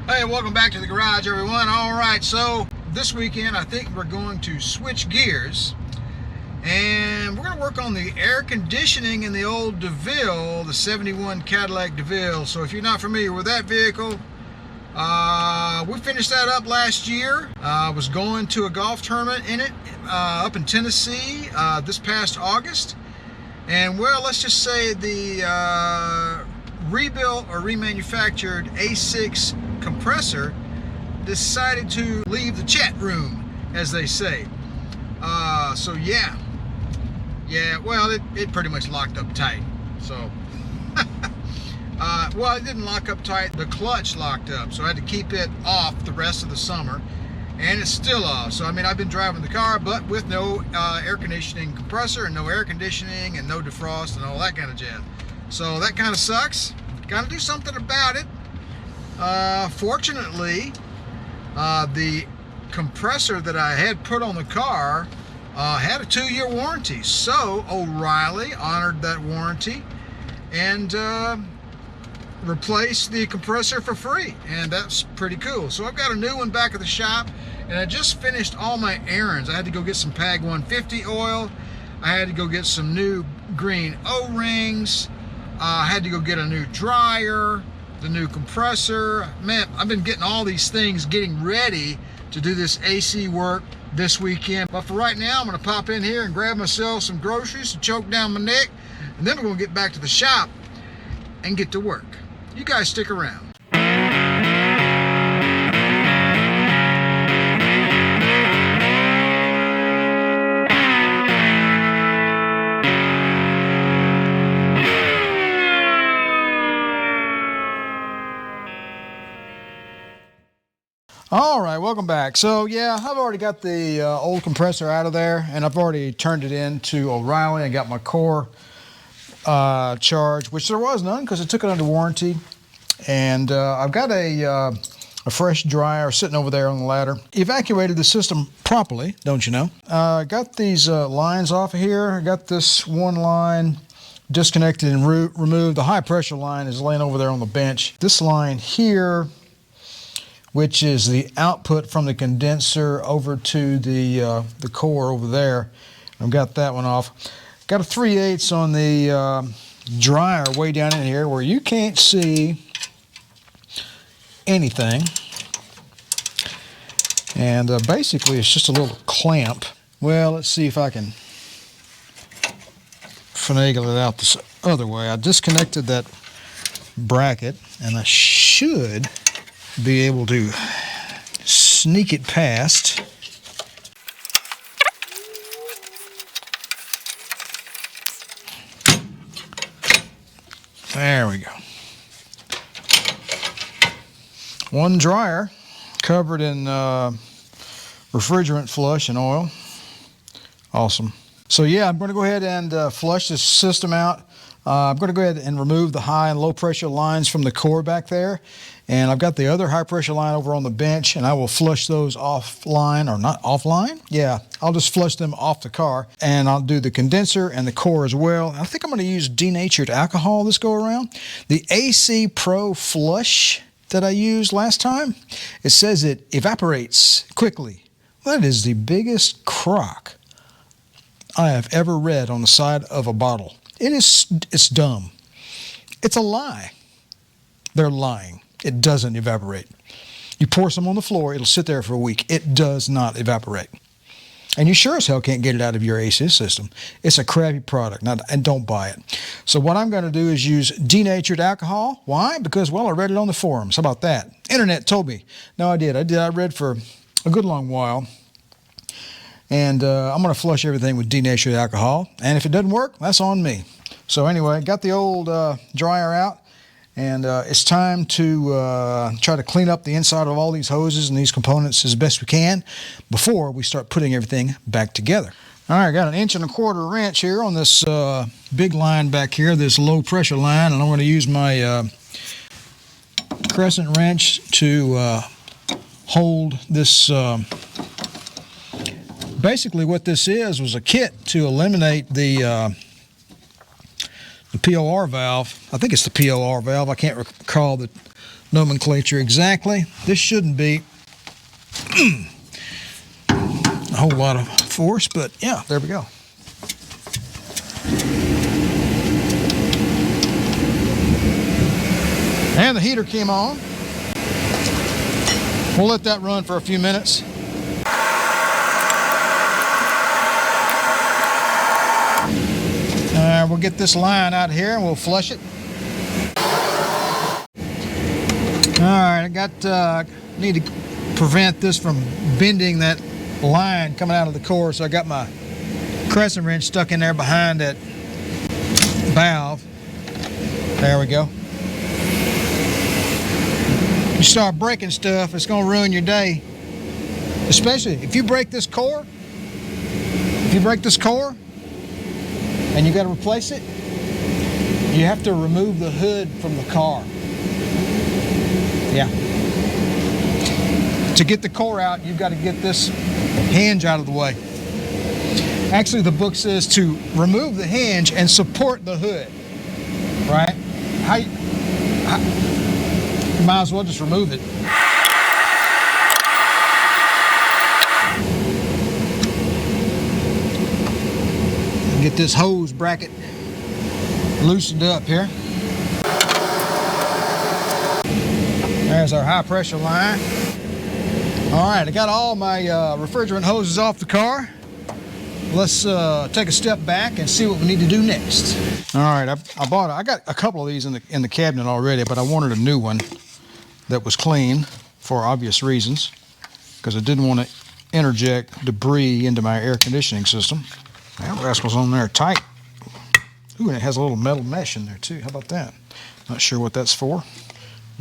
Hey, welcome back to the garage, everyone. All right, so this weekend I think we're going to switch gears and we're going to work on the air conditioning in the old Deville, the 71 Cadillac Deville. So if you're not familiar with that vehicle, we finished that up last year. I was going to a golf tournament in it up in Tennessee this past August. And well, let's just say the rebuilt or remanufactured A6 compressor decided to leave the chat room, as they say. So yeah, well, it pretty much locked up tight. So well, it didn't lock up tight, the clutch locked up, so I had to keep it off the rest of the summer, and it's still off. So I mean, I've been driving the car but with no air conditioning compressor and no air conditioning and no defrost and all that kind of jazz. So that kind of sucks. Got to do something about it. Fortunately, the compressor that I had put on the car had a 2-year warranty, so O'Reilly honored that warranty and replaced the compressor for free, and that's pretty cool. So I've got a new one back at the shop, and I just finished all my errands. I had to go get some PAG 150 oil, I had to go get some new green O-rings, I had to go get a new dryer, the new compressor. Man, I've been getting all these things, getting ready to do this AC work this weekend. But for right now, I'm gonna pop in here and grab myself some groceries to choke down my neck, and then we're gonna get back to the shop and get to work. You guys stick around. All right, welcome back. So yeah, I've already got the old compressor out of there, and I've already turned it into O'Reilly. I got my core charge, which there was none because I took it under warranty. And I've got a fresh dryer sitting over there on the ladder. Evacuated the system properly, don't you know? Got these lines off of here. I got this one line disconnected and removed. The high pressure line is laying over there on the bench. This line here, which is the output from the condenser over to the core over there. I've got that one off. Got a 3/8 on the dryer way down in here where you can't see anything. And basically it's just a little clamp. Well, let's see if I can finagle it out this other way. I disconnected that bracket and I should be able to sneak it past. There we go. One dryer covered in refrigerant flush and oil. Awesome. So yeah, I'm going to go ahead and flush this system out. I'm going to go ahead and remove the high and low pressure lines from the core back there. And I've got the other high pressure line over on the bench, and I will flush those offline, or not offline? Yeah, I'll just flush them off the car, and I'll do the condenser and the core as well. I think I'm going to use denatured alcohol this go around. The AC Pro Flush that I used last time, it says it evaporates quickly. Well, that is the biggest crock I have ever read on the side of a bottle. It's dumb. It's a lie. They're lying. It doesn't evaporate. You pour some on the floor, it'll sit there for a week. It does not evaporate. And you sure as hell can't get it out of your AC system. It's a crappy product, and don't buy it. So what I'm going to do is use denatured alcohol. Why? Because, well, I read it on the forums. How about that? Internet told me. No, I did. I read for a good long while. And I'm going to flush everything with denatured alcohol. And if it doesn't work, that's on me. So anyway, got the old dryer out. And it's time to try to clean up the inside of all these hoses and these components as best we can before we start putting everything back together. All right, got an 1.25" wrench here on this big line back here, this low pressure line, and I'm going to use my crescent wrench to hold this. Basically what this is was a kit to eliminate the POR valve. I think it's the POR valve. I can't recall the nomenclature exactly. This shouldn't be a whole lot of force, but yeah, there we go. And the heater came on. We'll let that run for a few minutes. We'll get this line out of here and we'll flush it. Alright, I got need to prevent this from bending that line coming out of the core, so I got my crescent wrench stuck in there behind that valve. There we go. You start breaking stuff, it's going to ruin your day. Especially if you break this core. If you break this core and you got to replace it, you have to remove the hood from the car. Yeah. To get the core out, you've got to get this hinge out of the way. Actually, the book says to remove the hinge and support the hood. Right? You might as well just remove it. Get this hose bracket loosened up here. There's our high pressure line. All right, I got all my refrigerant hoses off the car. Let's take a step back and see what we need to do next. All right, I got a couple of these in the cabinet already, but I wanted a new one that was clean for obvious reasons, because I didn't want to interject debris into my air conditioning system. That rascal's on there tight. Ooh, and it has a little metal mesh in there too. How about that? Not sure what that's for.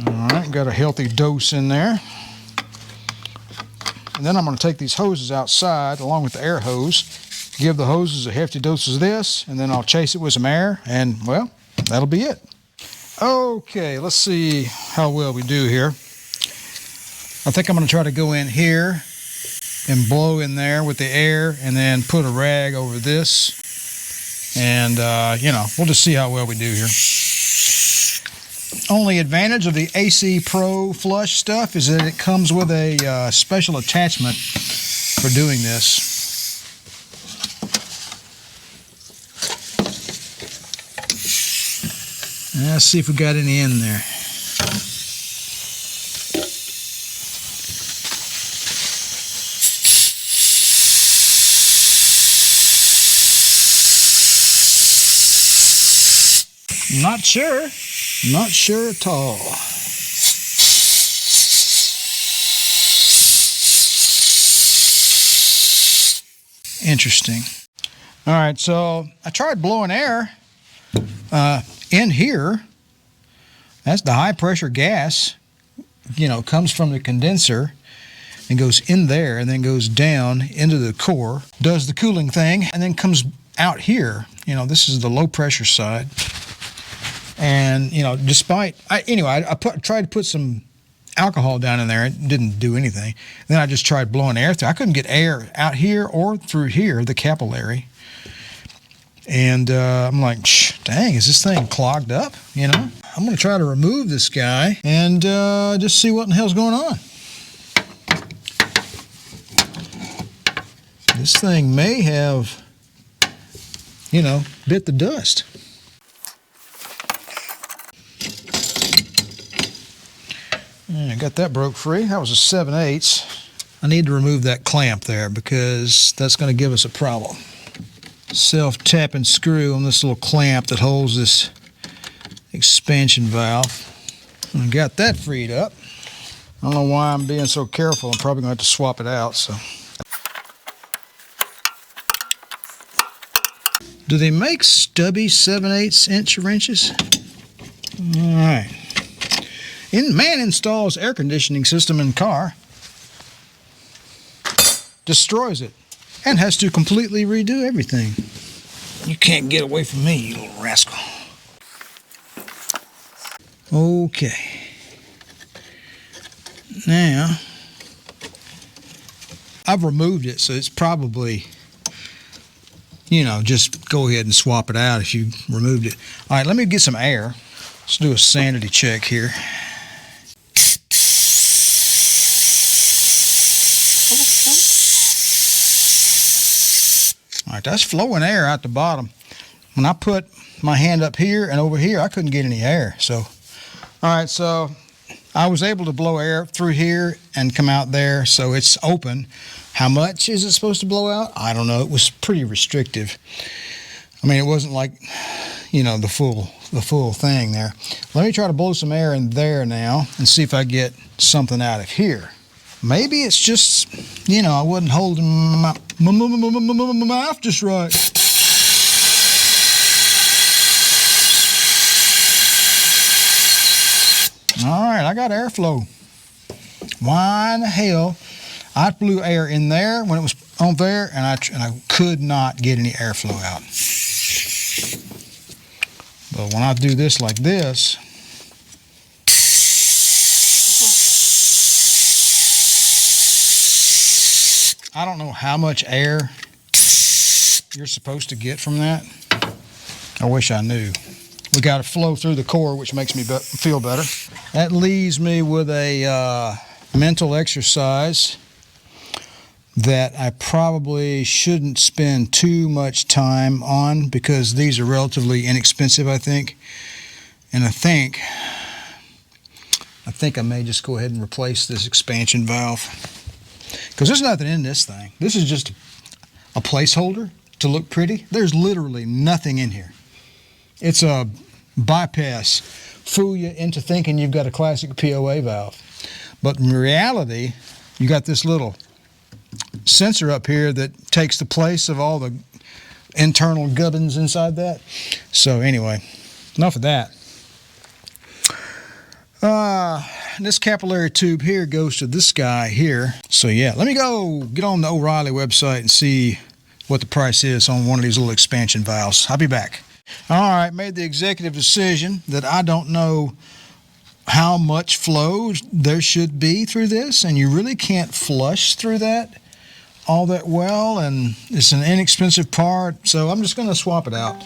All right, got a healthy dose in there. And then I'm going to take these hoses outside along with the air hose, give the hoses a hefty dose of this, and then I'll chase it with some air, and well, that'll be it. Okay, let's see how well we do here. I think I'm going to try to go in here and blow in there with the air and then put a rag over this. And, you know, we'll just see how well we do here. Only advantage of the AC Pro flush stuff is that it comes with a special attachment for doing this. Let's see if we got any in there. Not sure. Not sure at all. Interesting. All right, so I tried blowing air in here. That's the high pressure gas, you know, comes from the condenser and goes in there and then goes down into the core, does the cooling thing, and then comes out here. You know, this is the low pressure side. And, you know, despite, I tried to put some alcohol down in there. It didn't do anything. Then I just tried blowing air through. I couldn't get air out here or through here, the capillary. And I'm like, dang, is this thing clogged up? You know, I'm going to try to remove this guy and just see what in the hell's going on. This thing may have, you know, bit the dust. I got that broke free. That was a 7/8. I need to remove that clamp there because that's going to give us a problem. Self-tapping screw on this little clamp that holds this expansion valve. I got that freed up. I don't know why I'm being so careful. I'm probably going to have to swap it out. So, do they make stubby 7/8 inch wrenches? All right. Man installs air conditioning system in car, destroys it, and has to completely redo everything. You can't get away from me, you little rascal. Okay. Now, I've removed it, so it's probably, you know, just go ahead and swap it out if you removed it. All right, let me get some air. Let's do a sanity check here. right, that's flowing air out the bottom. When I put my hand up here and over here, I couldn't get any air. So, all right, so I was able to blow air through here and come out there, so it's open. How much is it supposed to blow out? I don't know. It was pretty restrictive. I mean, it wasn't like, you know, the full thing there. Let me try to blow some air in there now and see if I get something out of here. Maybe it's just, you know, I wasn't holding my mouth just right. All right, I got airflow. Why in the hell? I blew air in there when it was on there, and I could not get any airflow out. But when I do this like this, I don't know how much air you're supposed to get from that. I wish I knew. We got to flow through the core, which makes me feel better. That leaves me with a mental exercise that I probably shouldn't spend too much time on because these are relatively inexpensive, I think. And I think I may just go ahead and replace this expansion valve, because there's nothing in this thing. This is just a placeholder to look pretty. There's literally nothing in here. It's a bypass, fool you into thinking you've got a classic POA valve. But in reality, you got this little sensor up here that takes the place of all the internal gubbins inside that. So anyway, enough of that. This capillary tube here goes to this guy here. So yeah, let me go get on the O'Reilly website and see what the price is on one of these little expansion valves. I'll be back. All right, made the executive decision that I don't know how much flow there should be through this, and you really can't flush through that all that well, and it's an inexpensive part, so I'm just going to swap it out.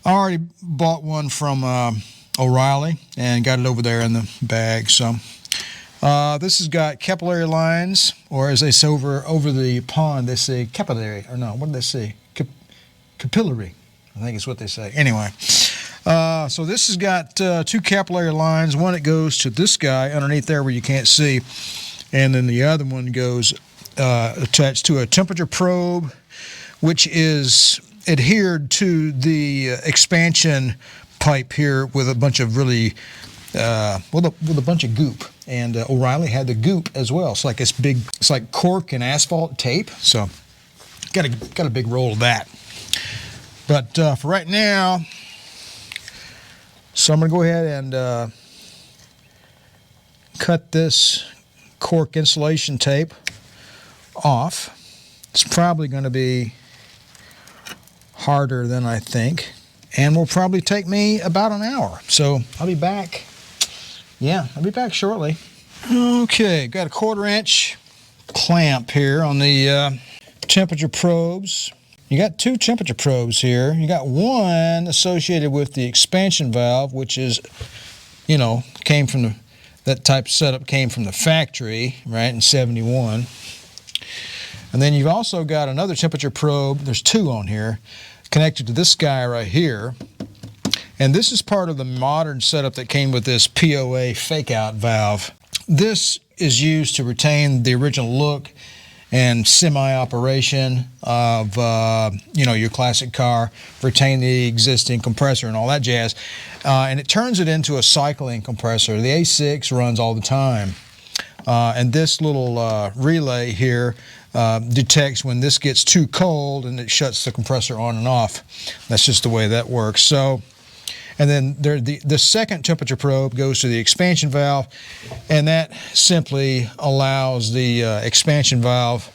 I already bought one from O'Reilly and got it over there in the bag. So this has got capillary lines, or as they say over the pond, they say capillary, or no, what did they say? Capillary, I think is what they say. Anyway, so this has got two capillary lines. One that goes to this guy underneath there where you can't see, and then the other one goes attached to a temperature probe, which is adhered to the expansion pipe here with a bunch of really with a bunch of goop. And O'Reilly had the goop as well. It's like this big, it's like cork and asphalt tape. So got a big roll of that. But for right now, so I'm going to go ahead and cut this cork insulation tape off. It's probably going to be harder than I think, and will probably take me about an hour. So I'll be back. Yeah, I'll be back shortly. Okay, got a 1/4 inch clamp here on the temperature probes. You got two temperature probes here. You got one associated with the expansion valve, which is, you know, came from that type of setup came from the factory, right, in '71. And then you've also got another temperature probe. There's two on here, connected to this guy right here. And this is part of the modern setup that came with this POA fake-out valve. This is used to retain the original look and semi-operation of your classic car, retain the existing compressor and all that jazz, and it turns it into a cycling compressor. The A6 runs all the time, and this little relay here detects when this gets too cold, and it shuts the compressor on and off. That's just the way that works. So, and then the second temperature probe goes to the expansion valve, and that simply allows the expansion valve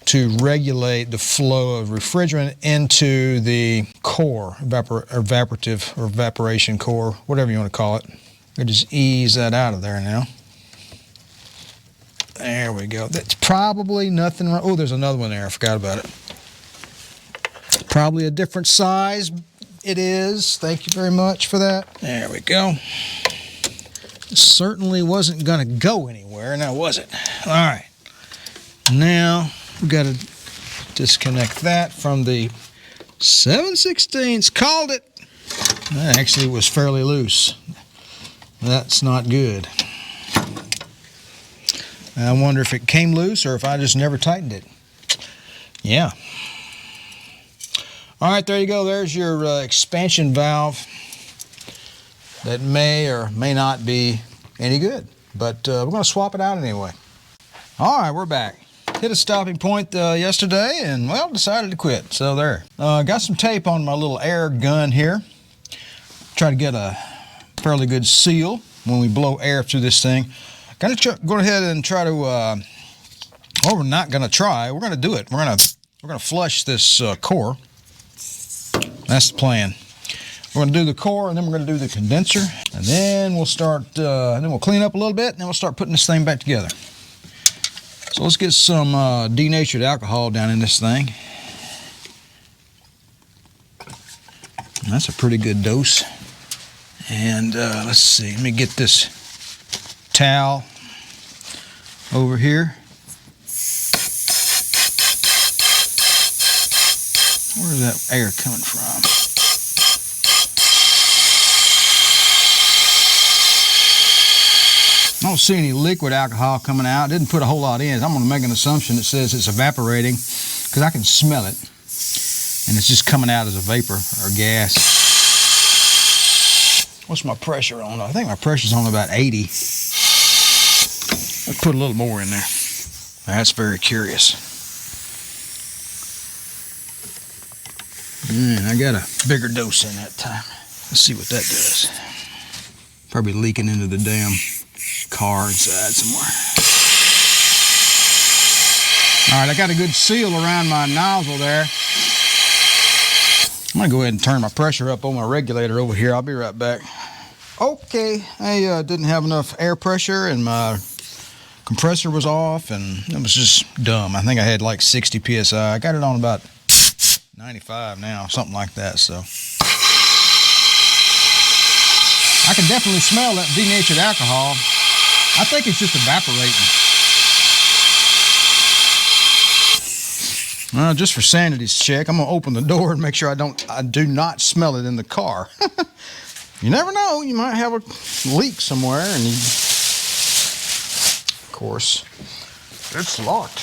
to regulate the flow of refrigerant into the core, evaporative or evaporation core, whatever you want to call it. I just ease that out of there now. There we go. That's probably nothing wrong. Oh, there's another one there. I forgot about it. Probably a different size. It is. Thank you very much for that. There we go. It certainly wasn't going to go anywhere, now was it? All right. Now we've got to disconnect that from the 7/16. Called it. That actually was fairly loose. That's not good. I wonder if it came loose or if I just never tightened it. Yeah. All right, there you go. There's your expansion valve that may or may not be any good, but we're going to swap it out anyway. All right, we're back. Hit a stopping point yesterday and, well, decided to quit. So there. Got some tape on my little air gun here. Try to get a fairly good seal when we blow air through this thing. Gonna go ahead and try to, well, we're not gonna try, we're gonna do it. We're gonna flush this core. That's the plan. We're gonna do the core and then we're gonna do the condenser. And then we'll start, and then we'll clean up a little bit and then we'll start putting this thing back together. So let's get some denatured alcohol down in this thing. And that's a pretty good dose. And let's see, let me get this towel over here. Where's that air coming from? I don't see any liquid alcohol coming out. Didn't put a whole lot in. I'm going to make an assumption that says it's evaporating because I can smell it. And it's just coming out as a vapor or gas. What's my pressure on? I think my pressure's on about 80. Let's put a little more in there. That's very curious. Man, I got a bigger dose in that time. Let's see what that does. Probably leaking into the damn car inside somewhere. All right, I got a good seal around my nozzle there. I'm gonna go ahead and turn my pressure up on my regulator over here. I'll be right back. Okay, I didn't have enough air pressure and my compressor was off and it was just dumb. I think I had like 60 PSI. I got it on about 95 now, something like that, so. I can definitely smell that denatured alcohol. I think it's just evaporating. Well, just for sanity's check, I'm gonna open the door and make sure I do not smell it in the car. You never know, you might have a leak somewhere and of course, it's locked.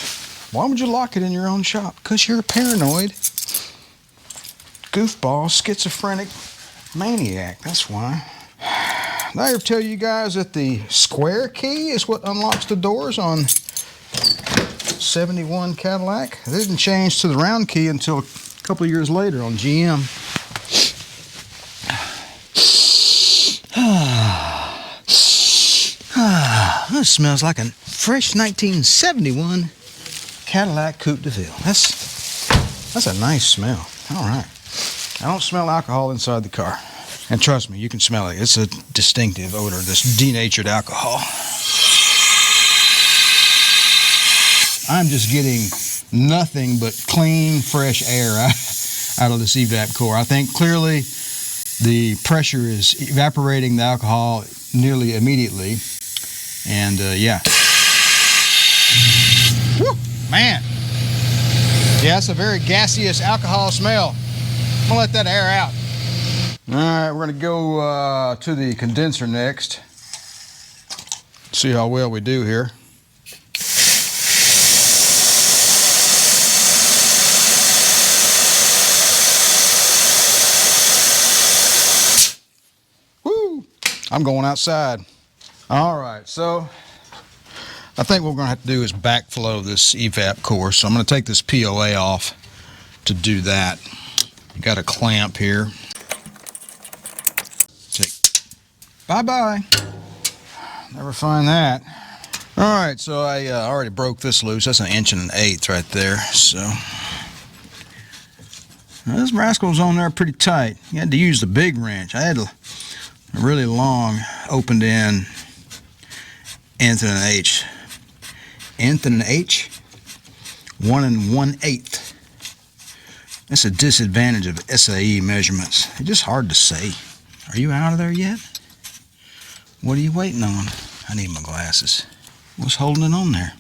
Why would you lock it in your own shop? Because you're a paranoid, goofball, schizophrenic maniac, that's why. Did I ever tell you guys that the square key is what unlocks the doors on 71 Cadillac? It didn't change to the round key until a couple of years later on GM. This smells like a fresh 1971 Cadillac Coupe Deville. That's a nice smell. All right. I don't smell alcohol inside the car. And trust me, you can smell it. It's a distinctive odor, this denatured alcohol. I'm just getting nothing but clean, fresh air out of this evap core. I think clearly the pressure is evaporating the alcohol nearly immediately. And yeah. Woo, man. Yeah, it's a very gaseous alcohol smell. I'm gonna let that air out. All right, we're gonna go to the condenser next. See how well we do here. Woo! I'm going outside. All right, so I think what we're gonna have to do is backflow this evap core. So I'm gonna take this POA off to do that. Got a clamp here. Bye-bye. Never find that. All right, so I already broke this loose. That's 1 1/8 right there. So now, this rascal's on there pretty tight. You had to use the big wrench. I had a really long opened in nth and an H. Nth and an H, 1 1/8. That's a disadvantage of SAE measurements. It's just hard to say. Are you out of there yet? What are you waiting on? I need my glasses. What's holding it on there?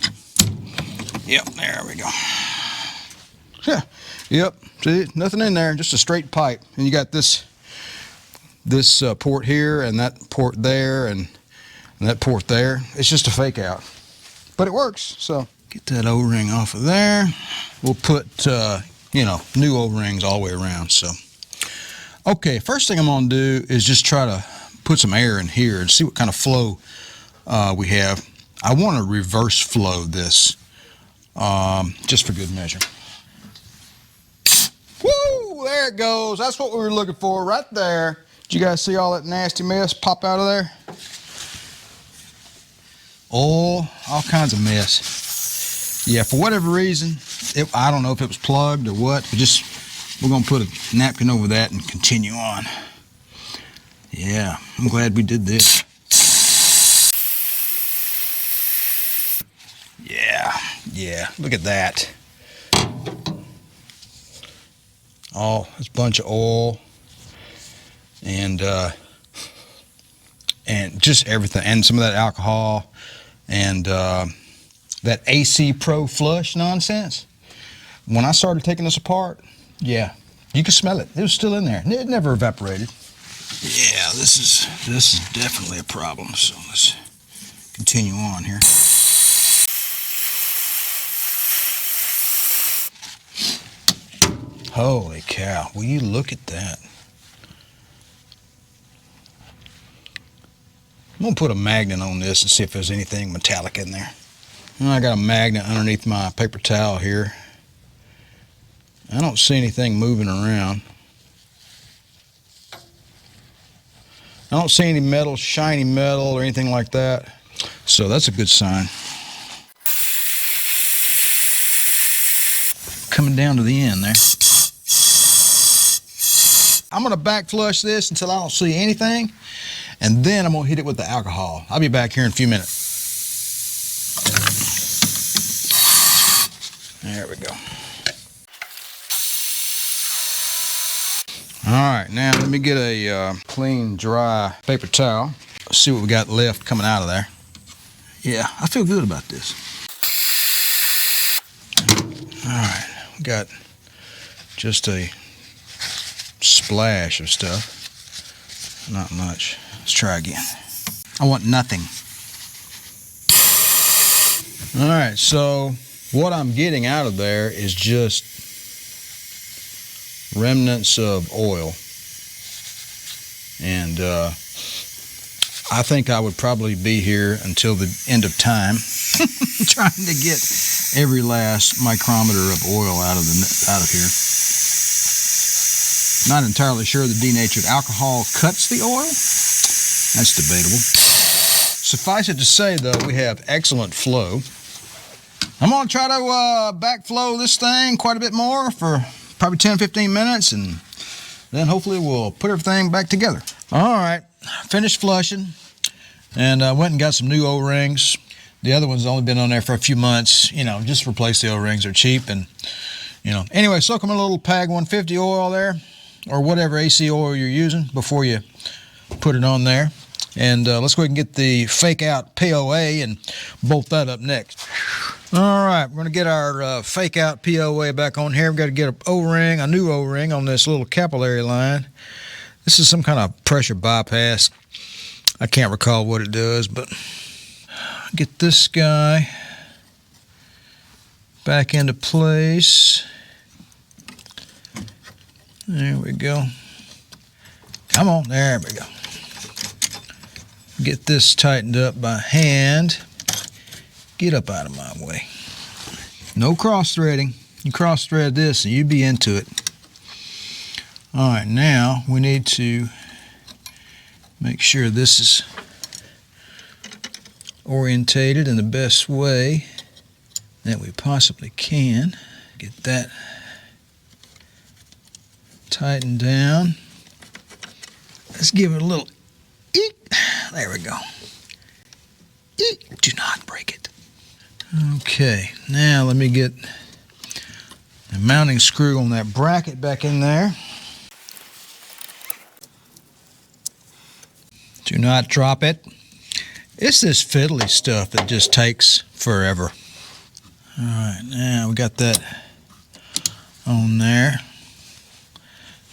Yep, there we go. Yeah. Yep. See, nothing in there, just a straight pipe. And you got this port here and that port there and that port there. It's just a fake out, but it works. So get that O-ring off of there. We'll put, you know, new O-rings all the way around. So, okay, first thing I'm gonna do is just try to put some air in here and see what kind of flow we have. I want to reverse flow this, just for good measure. Woo! There it goes. That's what we were looking for right there. Did you guys see all that nasty mess pop out of there? Oil, all kinds of mess. Yeah, for whatever reason, I don't know if it was plugged or what, but we're gonna put a napkin over that and continue on. Yeah, I'm glad we did this. Yeah, look at that. Oh, it's a bunch of oil and just everything, and some of that alcohol and that AC Pro flush nonsense. When I started taking this apart, yeah, you could smell it. It was still in there. It never evaporated. Yeah, this is definitely a problem. So let's continue on here. Holy cow, will you look at that? I'm gonna put a magnet on this and see if there's anything metallic in there. And I got a magnet underneath my paper towel here. I don't see anything moving around. I don't see any metal, shiny metal or anything like that. So that's a good sign. Coming down to the end there. I'm gonna back flush this until I don't see anything, and then I'm gonna hit it with the alcohol. I'll be back here in a few minutes. There we go. All right, now let me get a clean, dry paper towel. Let's see what we got left coming out of there. Yeah, I feel good about this. All right, we got just a splash of stuff. Not much. Let's try again. I want nothing. All right, so what I'm getting out of there is just remnants of oil. And I think I would probably be here until the end of time trying to get every last micrometer of oil out of here. Not entirely sure the denatured alcohol cuts the oil. That's debatable. Suffice it to say, though, we have excellent flow. I'm going to try to backflow this thing quite a bit more for probably 10-15 minutes, and then hopefully we'll put everything back together. All right, finished flushing, and I went and got some new O-rings. The other one's only been on there for a few months. You know, just replace the O-rings. They're cheap, and, you know. Anyway, soak them in a little PAG 150 oil there, or whatever AC oil you're using before you put it on there. And let's go ahead and get the fake out POA and bolt that up next. All right, we're going to get our fake out POA back on here. We've got to get a new O-ring on this little capillary line. This is some kind of pressure bypass. I can't recall what it does, but get this guy back into place. There we go. Come on, there we go. Get this tightened up by hand. Get up out of my way. No cross threading. You cross thread this and you'd be into it. All right, now we need to make sure this is orientated in the best way that we possibly can. Get that tightened down. Let's give it a little eek. There we go. Eek. Do not break it. Okay, now let me get the mounting screw on that bracket back in there. Do not drop it. It's this fiddly stuff that just takes forever. All right, now we got that on there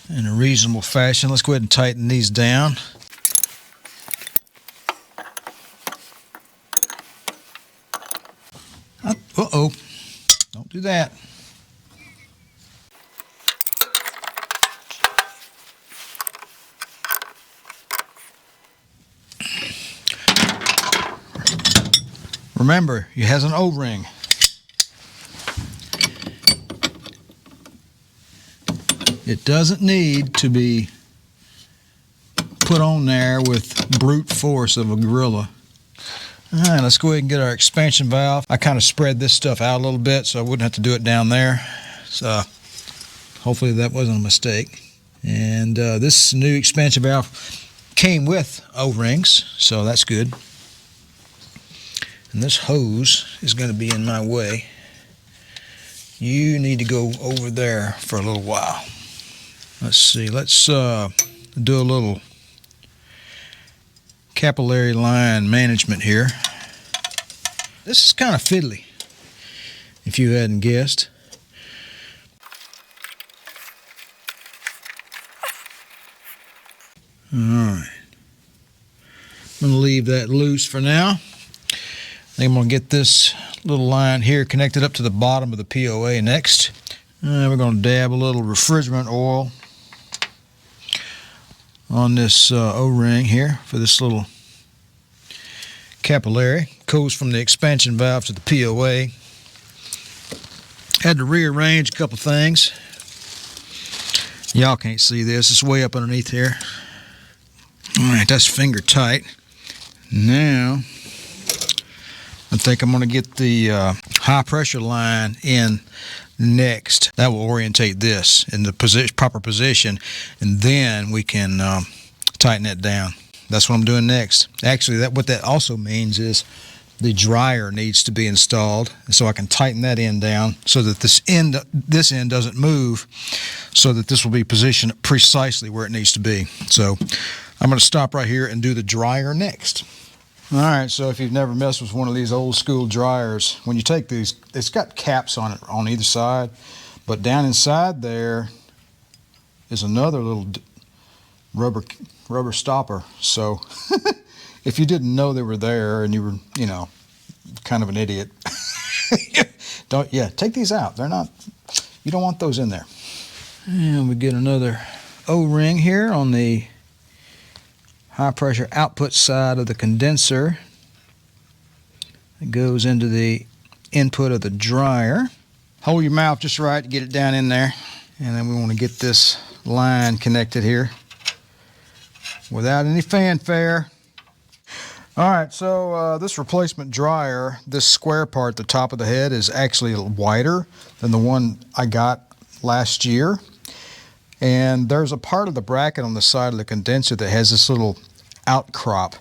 in a reasonable fashion. Let's go ahead and tighten these down. Uh-oh, don't do that. Remember, it has an O-ring. It doesn't need to be put on there with brute force of a gorilla. All right, let's go ahead and get our expansion valve. I kind of spread this stuff out a little bit so I wouldn't have to do it down there. So hopefully that wasn't a mistake. And this new expansion valve came with O-rings, so that's good. And this hose is going to be in my way. You need to go over there for a little while. Let's see, let's do a little capillary line management here. This is kind of fiddly, if you hadn't guessed. Alright, I'm going to leave that loose for now. I'm going to get this little line here connected up to the bottom of the POA next. We're going to dab a little refrigerant oil on this O-ring here for this little capillary. Goes from the expansion valve to the POA. Had to rearrange a couple things. Y'all can't see this. It's way up underneath here. Alright, that's finger tight. Now, I think I'm going to get the high pressure line in next. That will orientate this in the proper position, and then we can tighten it down. That's what I'm doing next. Actually, what that also means is the dryer needs to be installed, so I can tighten that end down so that this end doesn't move, so that this will be positioned precisely where it needs to be. So I'm going to stop right here and do the dryer next. Alright, so if you've never messed with one of these old school dryers, when you take these, it's got caps on it on either side, but down inside there is another little rubber stopper. So if you didn't know they were there and you were, you know, kind of an idiot, take these out. They're not, you don't want those in there. And we get another O-ring here on the high pressure output side of the condenser. It goes into the input of the dryer. Hold your mouth just right to get it down in there. And then we want to get this line connected here without any fanfare. Alright, so this replacement dryer, this square part, the top of the head, is actually wider than the one I got last year. And there's a part of the bracket on the side of the condenser that has this little outcrop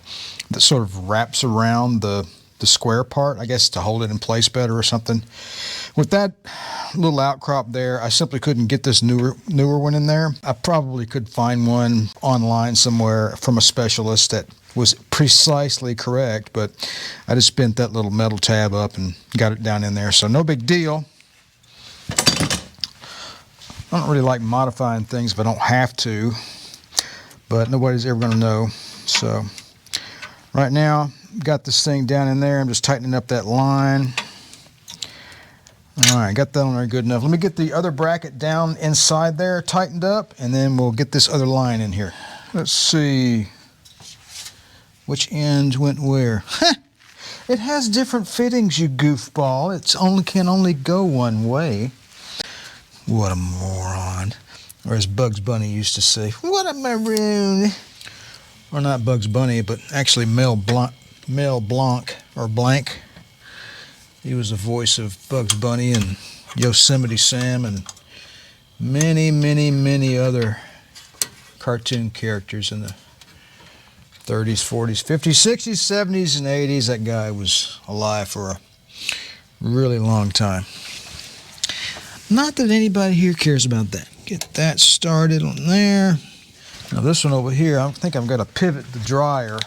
that sort of wraps around the square part, I guess to hold it in place better or something. With that little outcrop there, I simply couldn't get this newer one in there. I probably could find one online somewhere from a specialist that was precisely correct, but I just bent that little metal tab up and got it down in there, so no big deal. I don't really like modifying things if I don't have to, but nobody's ever going to know. So right now, got this thing down in there. I'm just tightening up that line. All right, got that on there good enough. Let me get the other bracket down inside there, tightened up, and then we'll get this other line in here. Let's see which end went where. It has different fittings, you goofball. It can only go one way. What a moron. Or as Bugs Bunny used to say, what a maroon. Or not Bugs Bunny, but actually Mel Blanc, or Blank. He was the voice of Bugs Bunny and Yosemite Sam and many, many, many other cartoon characters in the 30s, 40s, 50s, 60s, 70s, and 80s. That guy was alive for a really long time. Not that anybody here cares about that. Get that started on there. Now this one over here, I think I'm going to pivot the dryer.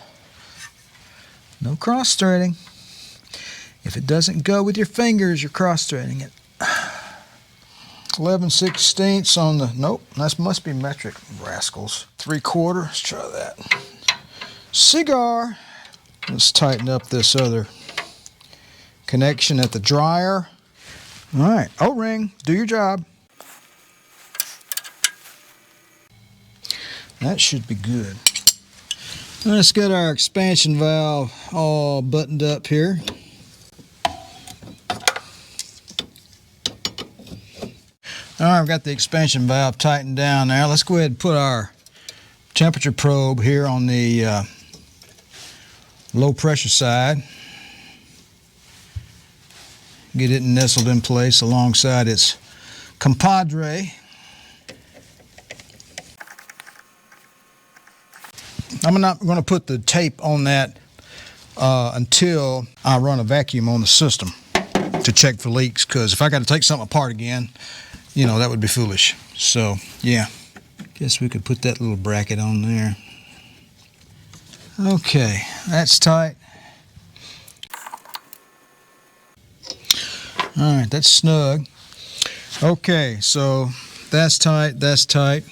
No cross-threading. If it doesn't go with your fingers, you're cross-threading it. 11/16 on the, nope, that must be metric, rascals. 3/4, let's try that. Cigar. Let's tighten up this other connection at the dryer. All right, O-ring, do your job. That should be good. Let's get our expansion valve all buttoned up here. All right, I've got the expansion valve tightened down there. Let's go ahead and put our temperature probe here on the low pressure side. Get it nestled in place alongside its compadre. I'm not going to put the tape on that until I run a vacuum on the system to check for leaks, because if I got to take something apart again, you know, that would be foolish. So, yeah. Guess we could put that little bracket on there. Okay, that's tight. All right, that's snug. Okay, so that's tight, that's tight.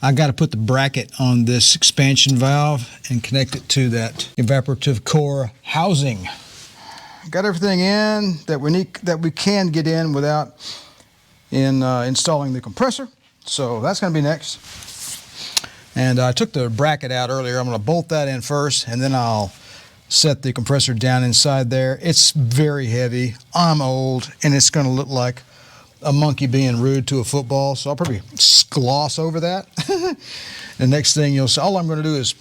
I got to put the bracket on this expansion valve and connect it to that evaporative core housing. Got everything in that we need, that we can get in without installing the compressor. So that's going to be next. And I took the bracket out earlier. I'm going to bolt that in first, and then I'll set the compressor down inside there. It's very heavy. I'm old, and it's going to look like a monkey being rude to a football, so I'll probably gloss over that. The next thing you'll see, all I'm going to do is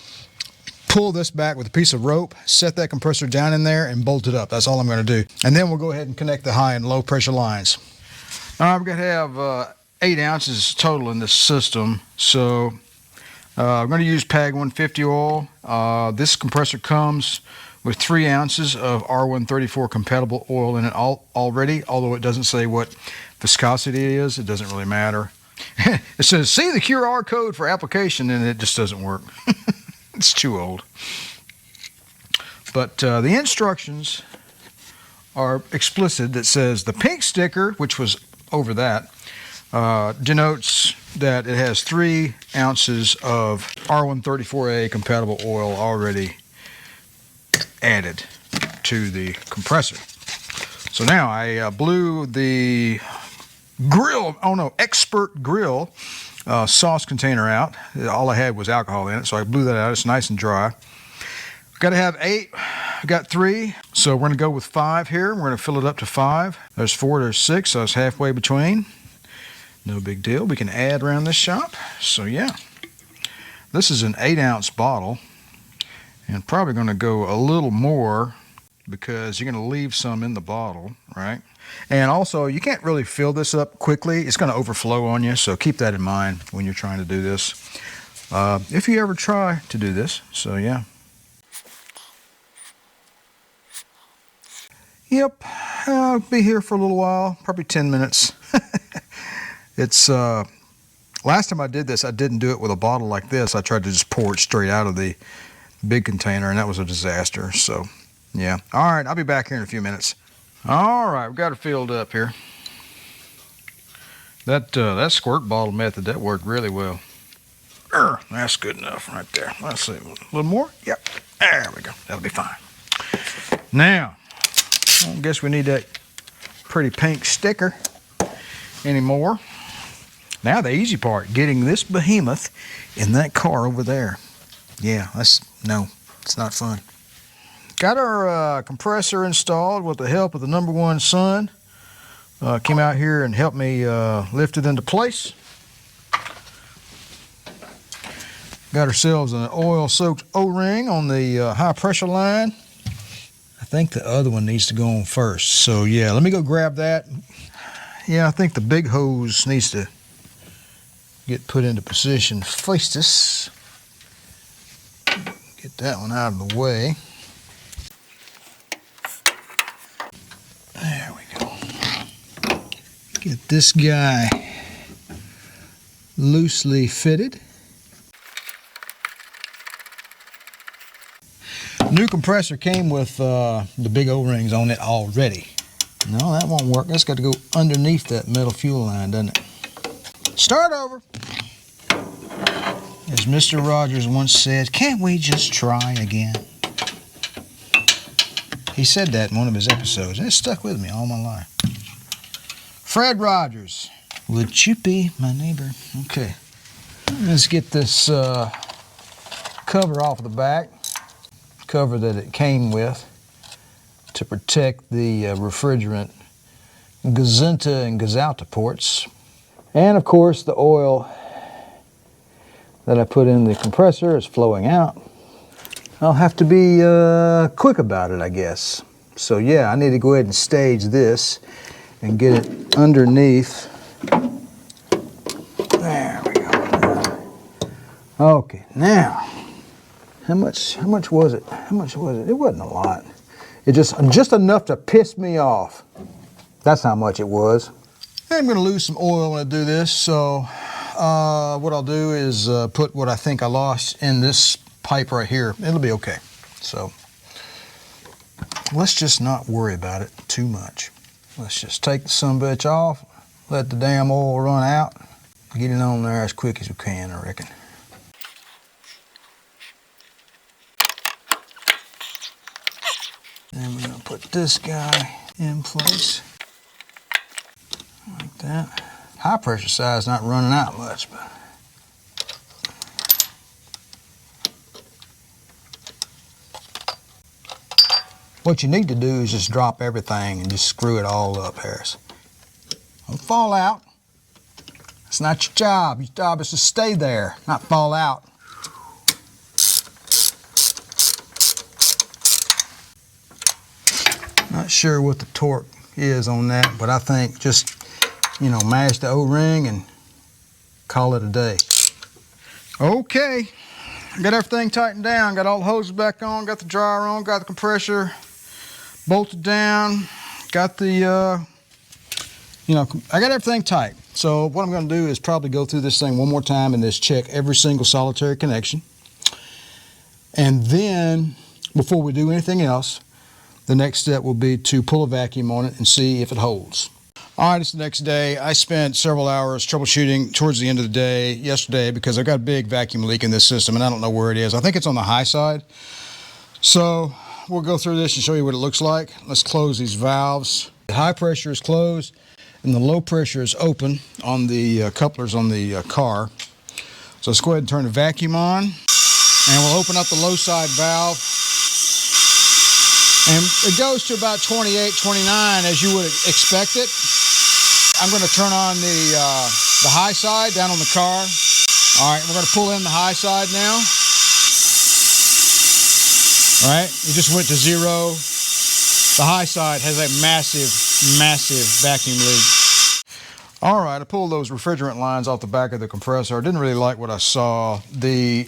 pull this back with a piece of rope, set that compressor down in there, and bolt it up. That's all I'm going to do. And then we'll go ahead and connect the high and low pressure lines. All right, we're going to have 8 ounces total in this system. So I'm going to use PAG 150 oil. This compressor comes with 3 ounces of R134 compatible oil in it already, although it doesn't say what viscosity it is. It doesn't really matter. It says, see the QR code for application, and it just doesn't work. It's too old. But the instructions are explicit. That says the pink sticker, which was over that, denotes that it has 3 ounces of R134A compatible oil already added to the compressor. So now I blew the grill, expert grill sauce container out. All I had was alcohol in it, so I blew that out. It's nice and dry. Got to have 8. I got 3, so we're going to go with 5 here. We're going to fill it up to 5. There's 4, there's 6, so it's halfway between. No big deal. We can add around this shop. So yeah, this is an 8-ounce bottle, and probably going to go a little more because you're going to leave some in the bottle, right? And also, you can't really fill this up quickly. It's going to overflow on you, so keep that in mind when you're trying to do this. If you ever try to do this, so yeah. Yep, I'll be here for a little while, probably 10 minutes. It's, last time I did this, I didn't do it with a bottle like this. I tried to just pour it straight out of the big container, and that was a disaster, so yeah. All right, I'll be back here in a few minutes. All right, we've got it filled up here. That squirt bottle method, that worked really well. That's good enough right there. Let's see, a little more? Yep, there we go, that'll be fine. Now, I don't guess we need that pretty pink sticker anymore. Now the easy part, getting this behemoth in that car over there. Yeah, no, it's not fun. Got our compressor installed with the help of the #1 son. Came out here and helped me lift it into place. Got ourselves an oil-soaked O-ring on the high pressure line. I think the other one needs to go on first. So yeah, let me go grab that. Yeah, I think the big hose needs to get put into position. Face this. Get that one out of the way. There we go. Get this guy loosely fitted. New compressor came with the big O-rings on it already. No, that won't work. That's got to go underneath that metal fuel line, doesn't it? Start over. As Mr. Rogers once said, can't we just try again? He said that in one of his episodes, and it stuck with me all my life. Fred Rogers, would you be my neighbor? Okay, let's get this cover off of the back, cover that it came with to protect the refrigerant Gazinta and Gazalta ports. And of course the oil that I put in the compressor is flowing out. I'll have to be quick about it, I guess. So yeah, I need to go ahead and stage this and get it underneath. There we go. Okay, now, how much was it? How much was it? It wasn't a lot. It just enough to piss me off. That's how much it was. I'm gonna lose some oil when I do this, so what I'll do is put what I think I lost in this pipe right here. It'll be okay. So let's just not worry about it too much. Let's just take the sumbitch off, let the damn oil run out, get it on there as quick as we can, I reckon. Then we're gonna put this guy in place like that. High pressure side's not running out much, but what you need to do is just drop everything and just screw it all up, Harris. Don't fall out. It's not your job. Your job is to stay there, not fall out. Not sure what the torque is on that, but I think just, you know, mash the O-ring and call it a day. Okay, got everything tightened down, got all the hoses back on, got the dryer on, got the compressor bolted down, got the, you know, I got everything tight. So what I'm gonna do is probably go through this thing one more time and just check every single solitary connection. And then, before we do anything else, the next step will be to pull a vacuum on it and see if it holds. All right, it's the next day. I spent several hours troubleshooting towards the end of the day yesterday because I've got a big vacuum leak in this system and I don't know where it is. I think it's on the high side. So we'll go through this and show you what it looks like. Let's close these valves. The high pressure is closed and the low pressure is open on the couplers on the car. So let's go ahead and turn the vacuum on and we'll open up the low side valve. And it goes to about 28, 29 as you would expect it. I'm going to turn on the high side down on the car. All right, we're going to pull in the high side now. All right, it just went to 0. The high side has a massive, massive vacuum leak. All right, I pulled those refrigerant lines off the back of the compressor. I didn't really like what I saw. I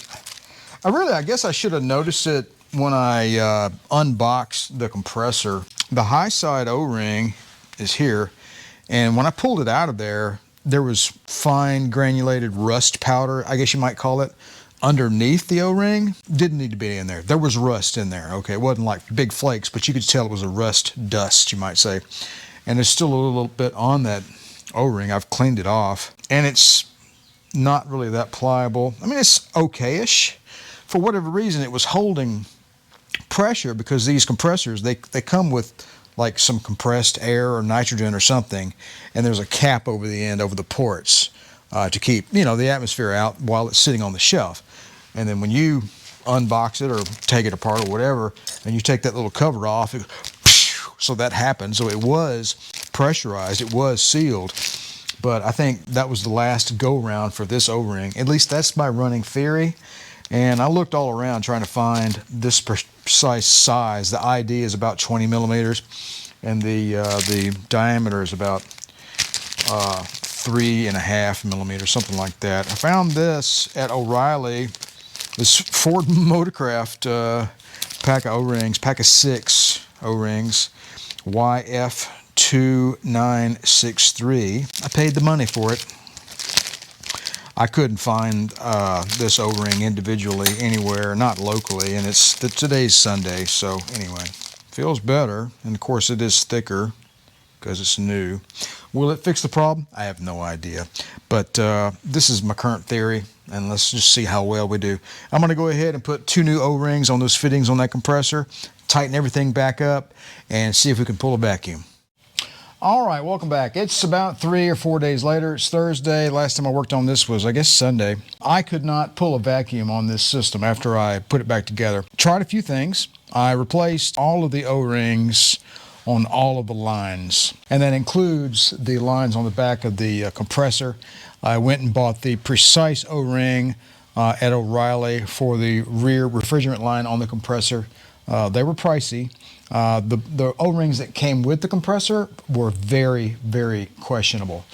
guess I should have noticed it when I unboxed the compressor. The high side O-ring is here, and when I pulled it out of there, there was fine granulated rust powder, I guess you might call it, underneath the O-ring. Didn't need to be in there. There was rust in there, okay? It wasn't like big flakes, but you could tell it was a rust dust, you might say. And there's still a little bit on that O-ring. I've cleaned it off, and it's not really that pliable. I mean, it's okay-ish. For whatever reason, it was holding pressure because these compressors, they come with like some compressed air or nitrogen or something, and there's a cap over the end, over the ports, to keep, you know, the atmosphere out while it's sitting on the shelf. And then when you unbox it or take it apart or whatever, and you take that little cover off, so that happened. So it was pressurized, it was sealed, but I think that was the last go-round for this O-ring. At least that's my running theory. And I looked all around trying to find this precise size. The ID is about 20 millimeters, and the diameter is about 3.5 millimeters, something like that. I found this at O'Reilly, this Ford Motorcraft pack of O-rings, pack of 6 O-rings, YF2963. I paid the money for it. I couldn't find this O-ring individually anywhere, not locally, and today's Sunday, so anyway, feels better, and of course it is thicker. because it's new. Will it fix the problem? I have no idea. But this is my current theory, and let's just see how well we do. I'm going to go ahead and put 2 new O-rings on those fittings on that compressor, tighten everything back up, and see if we can pull a vacuum. All right, welcome back. It's about 3 or 4 days later. It's Thursday. Last time I worked on this was, I guess, Sunday. I could not pull a vacuum on this system after I put it back together. Tried a few things. I replaced all of the O-rings on all of the lines, and that includes the lines on the back of the compressor. I went and bought the precise O-ring at O'Reilly for the rear refrigerant line on the compressor. They were pricey. The O-rings that came with the compressor were very, very questionable.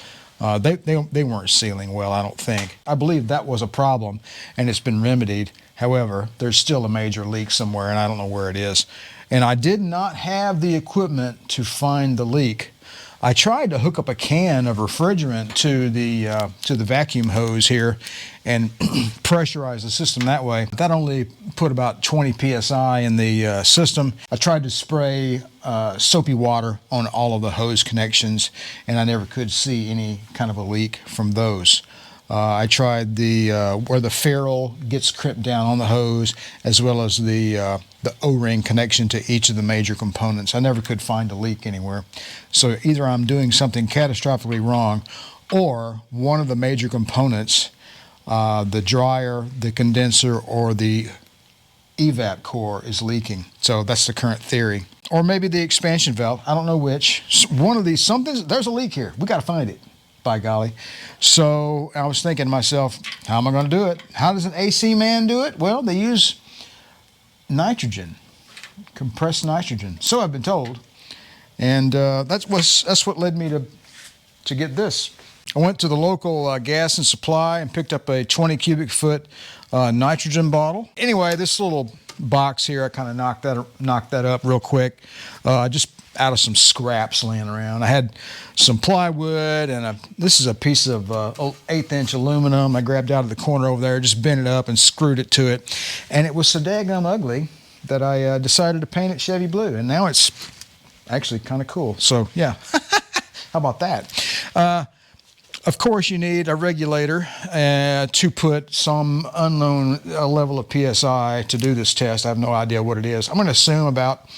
They weren't sealing well, I don't think. I believe that was a problem, and it's been remedied. However, there's still a major leak somewhere, and I don't know where it is. And I did not have the equipment to find the leak. I tried to hook up a can of refrigerant to the vacuum hose here and pressurize the system that way. That only put about 20 psi in the system. I tried to spray soapy water on all of the hose connections, and I never could see any kind of a leak from those. I tried the where the ferrule gets crimped down on the hose, as well as the O-ring connection to each of the major components. I never could find a leak anywhere. So either I'm doing something catastrophically wrong, or one of the major components, the dryer, the condenser, or the evap core is leaking. So that's the current theory. Or maybe the expansion valve. I don't know which. One of these, there's a leak here. We got to find it. By golly. So I was thinking to myself, how am I going to do it? How does an AC man do it? Well, they use nitrogen, compressed nitrogen. So I've been told. And that's what led me to get this. I went to the local gas and supply and picked up a 20 cubic foot nitrogen bottle. Anyway, this little box here, I kind of knocked that up real quick. Just out of some scraps laying around. I had some plywood, and this is a piece of 1/8 inch aluminum I grabbed out of the corner over there, just bent it up and screwed it to it. And it was so daggum ugly that I decided to paint it Chevy blue, and now it's actually kind of cool. So yeah, how about that? Of course, you need a regulator to put some unknown level of PSI to do this test. I have no idea what it is. I'm going to assume about,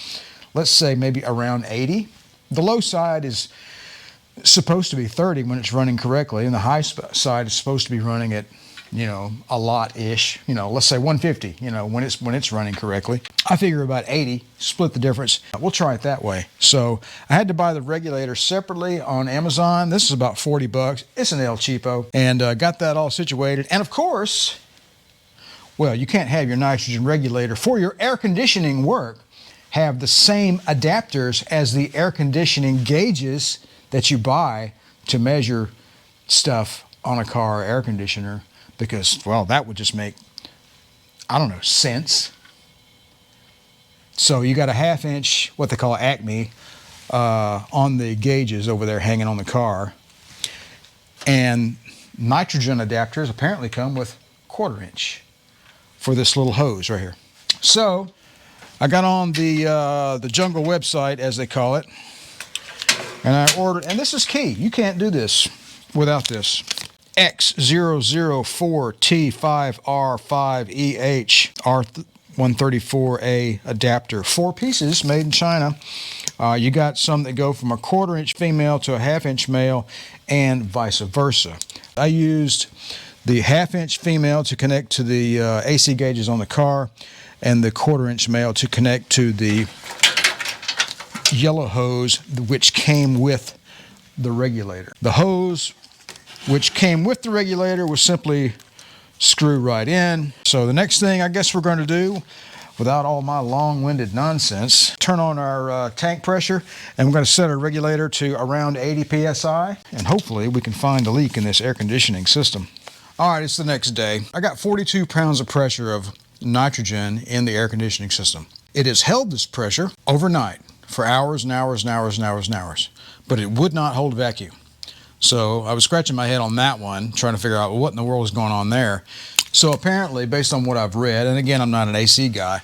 let's say, maybe around 80. The low side is supposed to be 30 when it's running correctly, and the high side is supposed to be running at, a lot-ish, let's say 150, when it's running correctly. I figure about 80, split the difference. We'll try it that way. So I had to buy the regulator separately on Amazon. This is about 40 bucks. It's an El Cheapo, and got that all situated. And of course, well, you can't have your nitrogen regulator for your air conditioning work have the same adapters as the air conditioning gauges that you buy to measure stuff on a car or air conditioner, because, well, that would just make, I don't know, sense. So you got a 1/2 inch, what they call Acme, on the gauges over there hanging on the car. And nitrogen adapters apparently come with 1/4 inch for this little hose right here. So I got on the Jungle website, as they call it, and I ordered, and this is key. You can't do this without this. X004T5R5EH R134A adapter. 4 pieces made in China. You got some that go from a 1/4 inch female to a 1/2 inch male, and vice versa. I used the 1/2 inch female to connect to the AC gauges on the car, and the 1/4 inch male to connect to the yellow hose, which came with the regulator. The hose which came with the regulator was simply screw right in. So the next thing I guess we're going to do, without all my long-winded nonsense, turn on our tank pressure, and we're going to set our regulator to around 80 psi, and hopefully we can find a leak in this air conditioning system. All right, it's the next day. I got 42 pounds of pressure of nitrogen in the air conditioning system. It has held this pressure overnight for hours and hours and hours and hours and hours, but it would not hold vacuum. So I was scratching my head on that one, trying to figure out what in the world was going on there. So apparently, based on what I've read, and again, I'm not an AC guy,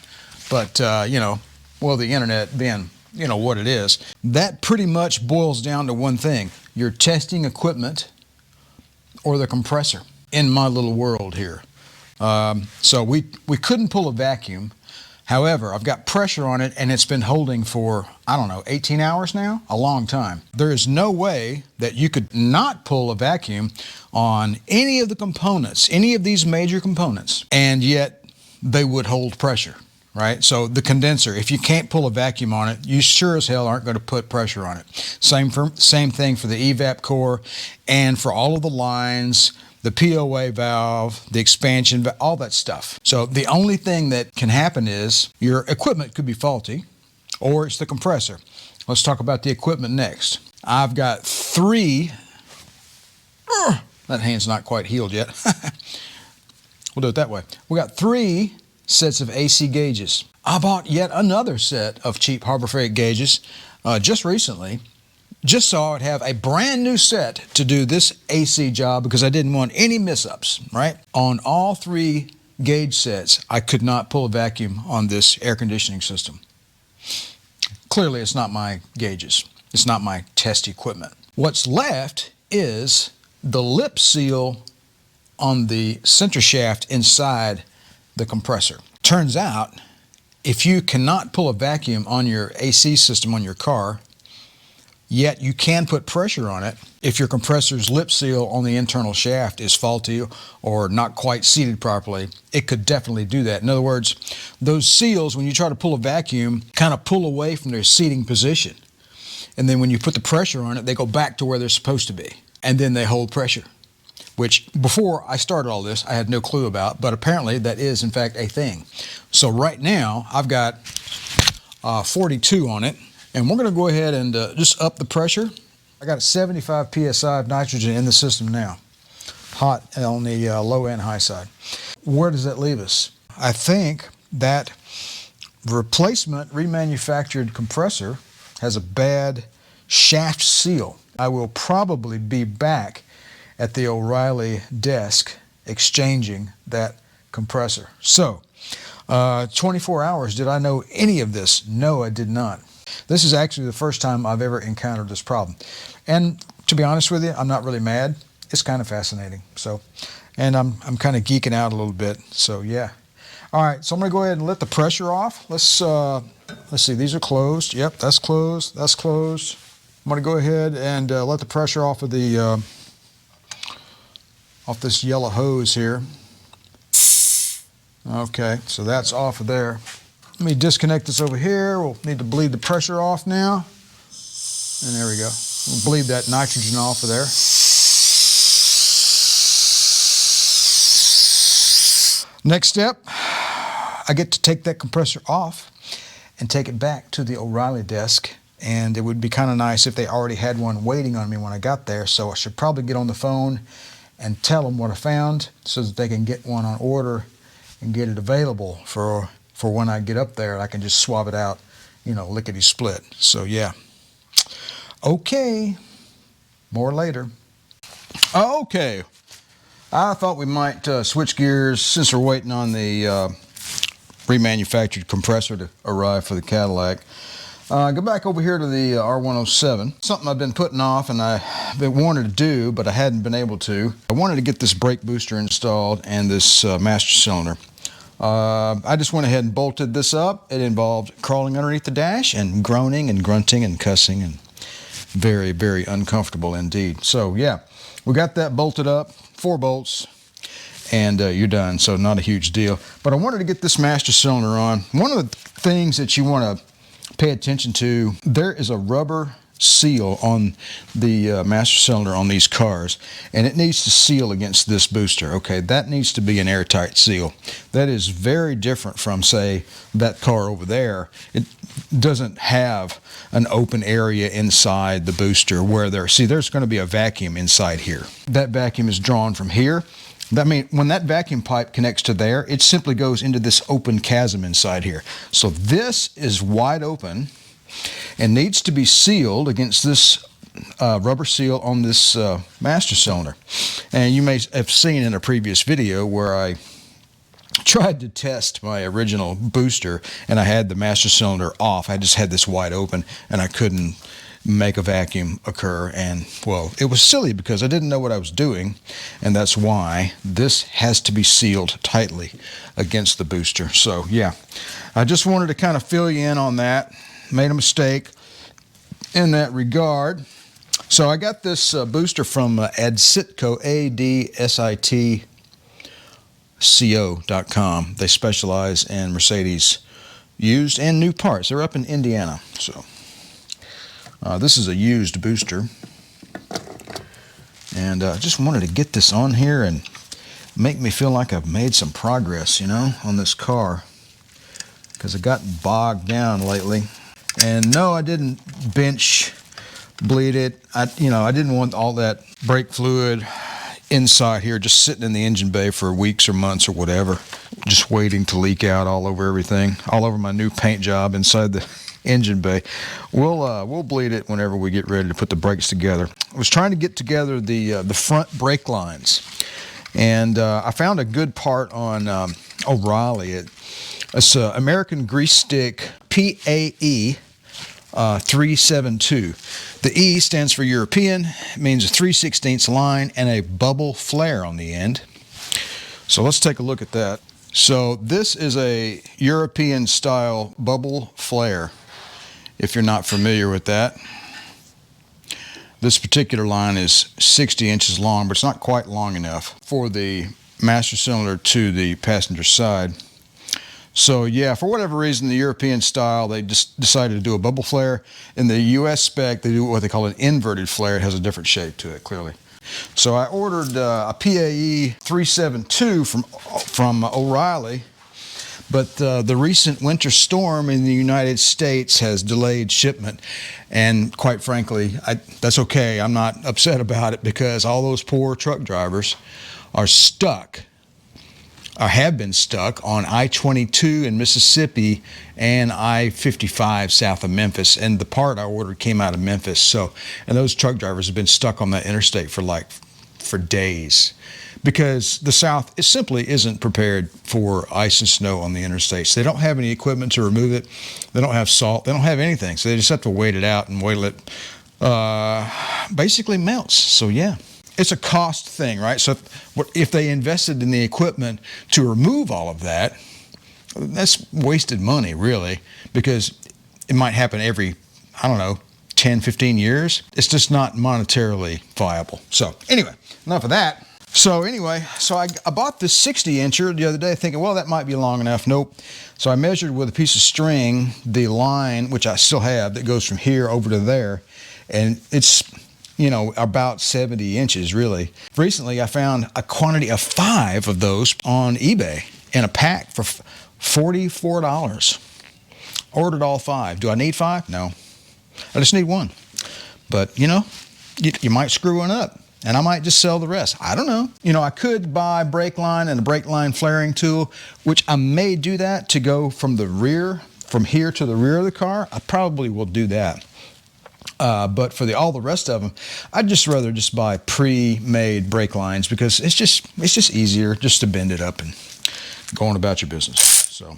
but, well, the internet being you know, what it is. That pretty much boils down to one thing: your testing equipment or the compressor in my little world here. So we couldn't pull a vacuum. However, I've got pressure on it and it's been holding for, I don't know, 18 hours now, a long time. There is no way that you could not pull a vacuum on any of the components, any of these major components, and yet they would hold pressure, right? So the condenser, if you can't pull a vacuum on it, you sure as hell aren't going to put pressure on it. Same thing for the evap core and for all of the lines, the POA valve, the expansion valve, all that stuff. So the only thing that can happen is your equipment could be faulty, or it's the compressor. Let's talk about the equipment next. I've got three, that hand's not quite healed yet. We'll do it that way. We got 3 sets of AC gauges. I bought yet another set of cheap Harbor Freight gauges just recently, just so I would have a brand new set to do this AC job because I didn't want any miss-ups, right? On all 3 gauge sets, I could not pull a vacuum on this air conditioning system. Clearly, it's not my gauges. It's not my test equipment. What's left is the lip seal on the center shaft inside the compressor. Turns out, if you cannot pull a vacuum on your AC system on your car, yet you can put pressure on it, if your compressor's lip seal on the internal shaft is faulty or not quite seated properly, it could definitely do that. In other words, those seals, when you try to pull a vacuum, kind of pull away from their seating position. And then when you put the pressure on it, they go back to where they're supposed to be. And then they hold pressure, which before I started all this, I had no clue about, but apparently that is in fact a thing. So right now, I've got 42 on it. And we're going to go ahead and just up the pressure. I got 75 psi of nitrogen in the system now, hot on the low and high side. Where does that leave us? I think that replacement remanufactured compressor has a bad shaft seal. I will probably be back at the O'Reilly desk exchanging that compressor. So, 24 hours, did I know any of this? No, I did not. This is actually the first time I've ever encountered this problem. And to be honest with you, I'm not really mad. It's kind of fascinating. So, and I'm kind of geeking out a little bit. So yeah. All right, so I'm going to go ahead and let the pressure off. Let's see, these are closed. Yep, that's closed. That's closed. I'm going to go ahead and let the pressure off of the off this yellow hose here. Okay, so that's off of there. Let me disconnect this over here. We'll need to bleed the pressure off now. And there we go. We'll bleed that nitrogen off of there. Next step, I get to take that compressor off and take it back to the O'Reilly desk. And it would be kind of nice if they already had one waiting on me when I got there. So I should probably get on the phone and tell them what I found so that they can get one on order and get it available for when I get up there. I can just swap it out, you know, lickety split. So yeah. Okay, more later. Okay, I thought we might switch gears since we're waiting on the remanufactured compressor to arrive for the Cadillac. Go back over here to the R107. Something I've been putting off and I've been wanting to do, but I hadn't been able to. I wanted to get this brake booster installed and this master cylinder. I just went ahead and bolted this up. It involved crawling underneath the dash and groaning and grunting and cussing and very, very uncomfortable indeed. So yeah, we got that bolted up, 4 bolts, and you're done. So not a huge deal. But I wanted to get this master cylinder on. One of the things that you want to pay attention to, there is a rubber seal on the master cylinder on these cars, and it needs to seal against this booster. Okay, that needs to be an airtight seal. That is very different from, say, that car over there. It doesn't have an open area inside the booster where there's going to be a vacuum inside here. That vacuum is drawn from here. That means when that vacuum pipe connects to there, it simply goes into this open chasm inside here. So this is wide open and needs to be sealed against this rubber seal on this master cylinder. And you may have seen in a previous video where I tried to test my original booster, and I had the master cylinder off. I just had this wide open, and I couldn't make a vacuum occur. And, well, it was silly because I didn't know what I was doing, and that's why this has to be sealed tightly against the booster. So, yeah, I just wanted to kind of fill you in on that. Made a mistake in that regard. So I got this booster from Adsitco, ADSITCO.com. They specialize in Mercedes used and new parts. They're up in Indiana. So this is a used booster. And I just wanted to get this on here and make me feel like I've made some progress, you know, on this car. Because I got bogged down lately. And no, I didn't bench bleed it. I didn't want all that brake fluid inside here just sitting in the engine bay for weeks or months or whatever, just waiting to leak out all over everything, all over my new paint job inside the engine bay. We'll bleed it whenever we get ready to put the brakes together. I was trying to get together the front brake lines, and I found a good part on O'Reilly. It's American Grease Stick PAE 372. The E stands for European. It means a 3/16 line and a bubble flare on the end. So let's take a look at that. So this is a European style bubble flare, if you're not familiar with that. This particular line is 60 inches long, but it's not quite long enough for the master cylinder to the passenger side. So yeah, for whatever reason, the European style, they just decided to do a bubble flare. In the US spec, they do what they call an inverted flare. It has a different shape to it, clearly. So I ordered a PAE 372 from O'Reilly, but the recent winter storm in the United States has delayed shipment. And quite frankly, that's okay. I'm not upset about it because all those poor truck drivers are stuck, or have been stuck, on I-22 in Mississippi and I-55 south of Memphis. And the part I ordered came out of Memphis. So, and those truck drivers have been stuck on that interstate for days because the South simply isn't prepared for ice and snow on the interstates. They don't have any equipment to remove it. They don't have salt. They don't have anything. So they just have to wait it out and wait till it basically melts. So yeah. It's a cost thing, right? So if they invested in the equipment to remove all of that, that's wasted money, really, because it might happen every, 10, 15 years. It's just not monetarily viable. So anyway, enough of that. So anyway, I bought this 60-incher the other day thinking, well, that might be long enough. Nope. So I measured with a piece of string the line, which I still have, that goes from here over to there, and it's about 70 inches, really. Recently, I found a quantity of 5 of those on eBay in a pack for $44. Ordered all 5. Do I need 5? No. I just need 1. But, you might screw one up, and I might just sell the rest. I don't know. I could buy brake line and a brake line flaring tool, which I may do that to go from here to the rear of the car. I probably will do that. But for all the rest of them, I'd just rather just buy pre-made brake lines because it's just easier just to bend it up and go on about your business. So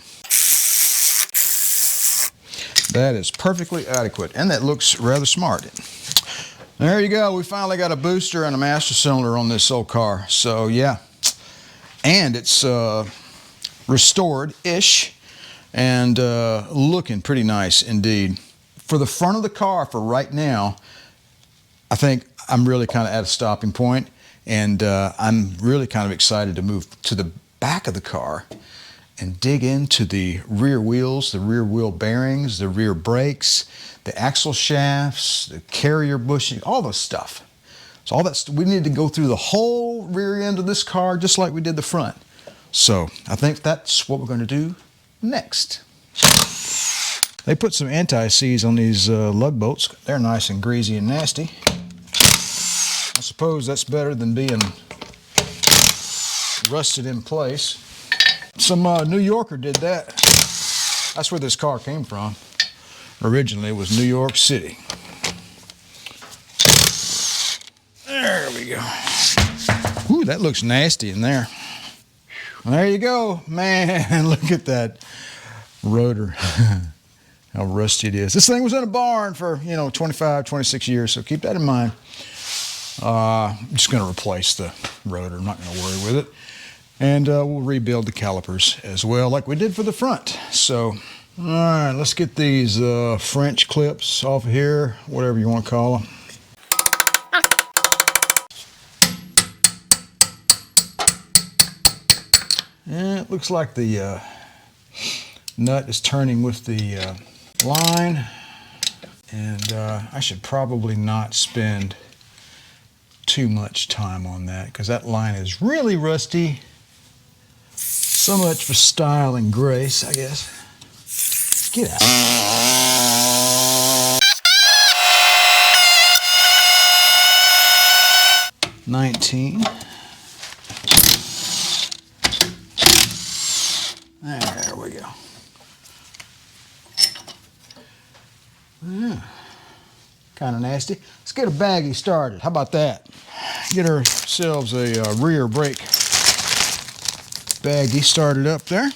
that is perfectly adequate, and that looks rather smart. There you go. We finally got a booster and a master cylinder on this old car. So yeah, and it's restored-ish and looking pretty nice indeed. For the front of the car, for right now, I think I'm really kind of at a stopping point, and I'm really kind of excited to move to the back of the car and dig into the rear wheels, the rear wheel bearings, the rear brakes, the axle shafts, the carrier bushing, all this stuff. So all that we need to go through the whole rear end of this car just like we did the front. So I think that's what we're going to do next. They put some anti-seize on these lug bolts. They're nice and greasy and nasty. I suppose that's better than being rusted in place. Some New Yorker did that. That's where this car came from. Originally, it was New York City. There we go. Ooh, that looks nasty in there. There you go, man. Look at that rotor. How rusty it is. This thing was in a barn for, 25, 26 years, so keep that in mind. I'm just going to replace the rotor. I'm not going to worry with it. And we'll rebuild the calipers as well, like we did for the front. So, all right, let's get these French clips off of here, whatever you want to call them. And it looks like the nut is turning with the line, and I should probably not spend too much time on that because that line is really rusty. So much for style and grace, I guess. Get out. 19. There we go. Yeah. Kind of nasty. Let's get a baggie started. How about that? Get ourselves a rear brake baggie started up there.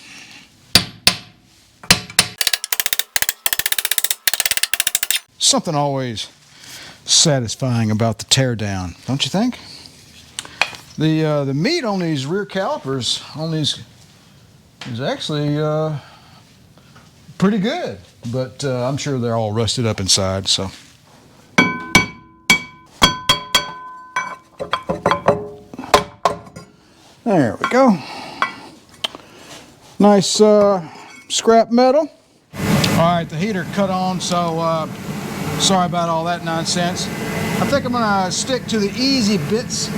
Something always satisfying about the teardown, don't you think? The meat on these rear calipers on these is actually pretty good, but I'm sure they're all rusted up inside, so. There we go. Nice scrap metal. All right, the heater cut on, so sorry about all that nonsense. I think I'm gonna stick to the easy bits.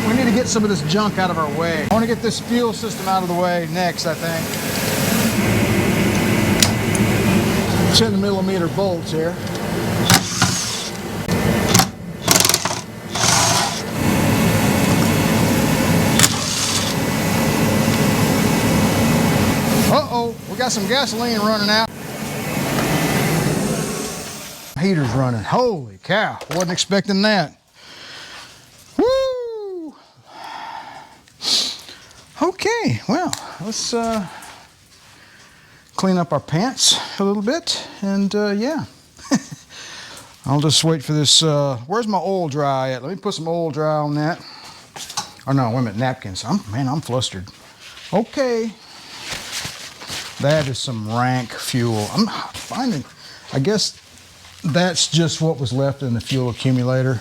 We need to get some of this junk out of our way. I wanna get this fuel system out of the way next, I think. 10mm bolts here. Uh-oh, we got some gasoline running out. Heater's running. Holy cow, wasn't expecting that. Woo! Okay, well, let's clean up our pants a little bit, and yeah. I'll just wait for this. Where's my oil dry at? Let me put some oil dry on that. Oh no, wait a minute, napkins. I'm flustered. Okay. That is some rank fuel. I'm finding, I guess that's just what was left in the fuel accumulator.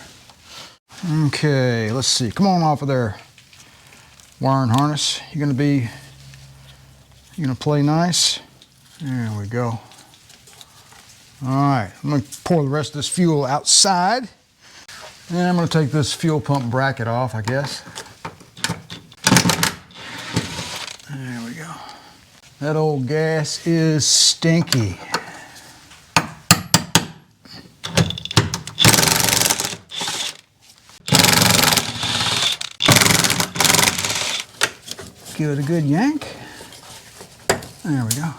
Okay, let's see. Come on off of there, wiring harness. You gonna play nice? There we go. All right, I'm gonna pour the rest of this fuel outside. And I'm gonna take this fuel pump bracket off, I guess. There we go. That old gas is stinky. Give it a good yank. There we go.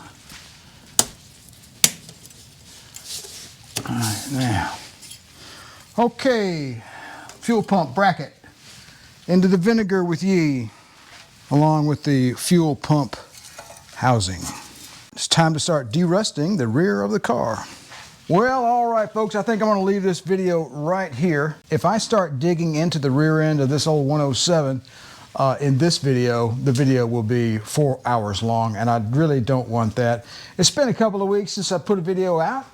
All right, now. Okay, fuel pump bracket into the vinegar with ye, along with the fuel pump housing. It's time to start derusting the rear of the car. Well, all right, folks, I think I'm going to leave this video right here. If I start digging into the rear end of this old 107 in this video, the video will be 4 hours long, and I really don't want that. It's been a couple of weeks since I put a video out,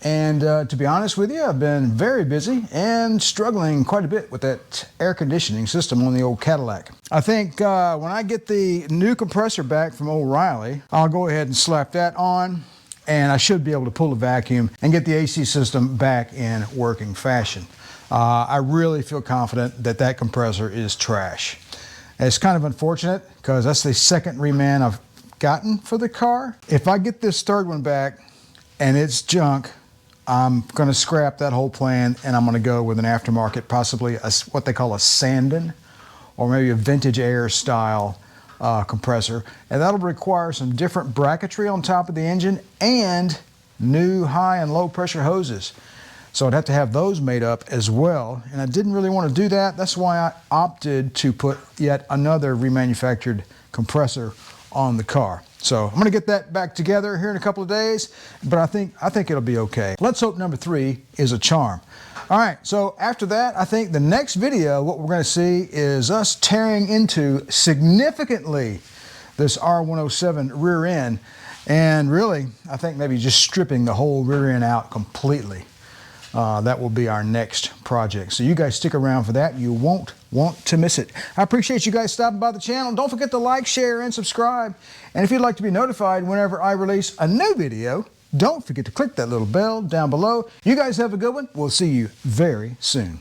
and to be honest with you, I've been very busy and struggling quite a bit with that air conditioning system on the old Cadillac. I think when I get the new compressor back from O'Reilly, I'll go ahead and slap that on, and I should be able to pull a vacuum and get the AC system back in working fashion. I really feel confident that that compressor is trash. It's kind of unfortunate because that's the second reman I've gotten for the car. If I get this third one back and it's junk, I'm going to scrap that whole plan, and I'm going to go with an aftermarket, possibly what they call a Sandon, or maybe a vintage air style compressor. And that'll require some different bracketry on top of the engine and new high and low pressure hoses. So I'd have to have those made up as well. And I didn't really want to do that. That's why I opted to put yet another remanufactured compressor on the car. So I'm going to get that back together here in a couple of days, but I think it'll be okay. Let's hope number 3 is a charm. All right, so after that, I think the next video, what we're going to see is us tearing into significantly this R107 rear end, and really, I think maybe just stripping the whole rear end out completely. That will be our next project. So you guys stick around for that. You won't want to miss it. I appreciate you guys stopping by the channel. Don't forget to like, share, and subscribe. And if you'd like to be notified whenever I release a new video, don't forget to click that little bell down below. You guys have a good one. We'll see you very soon.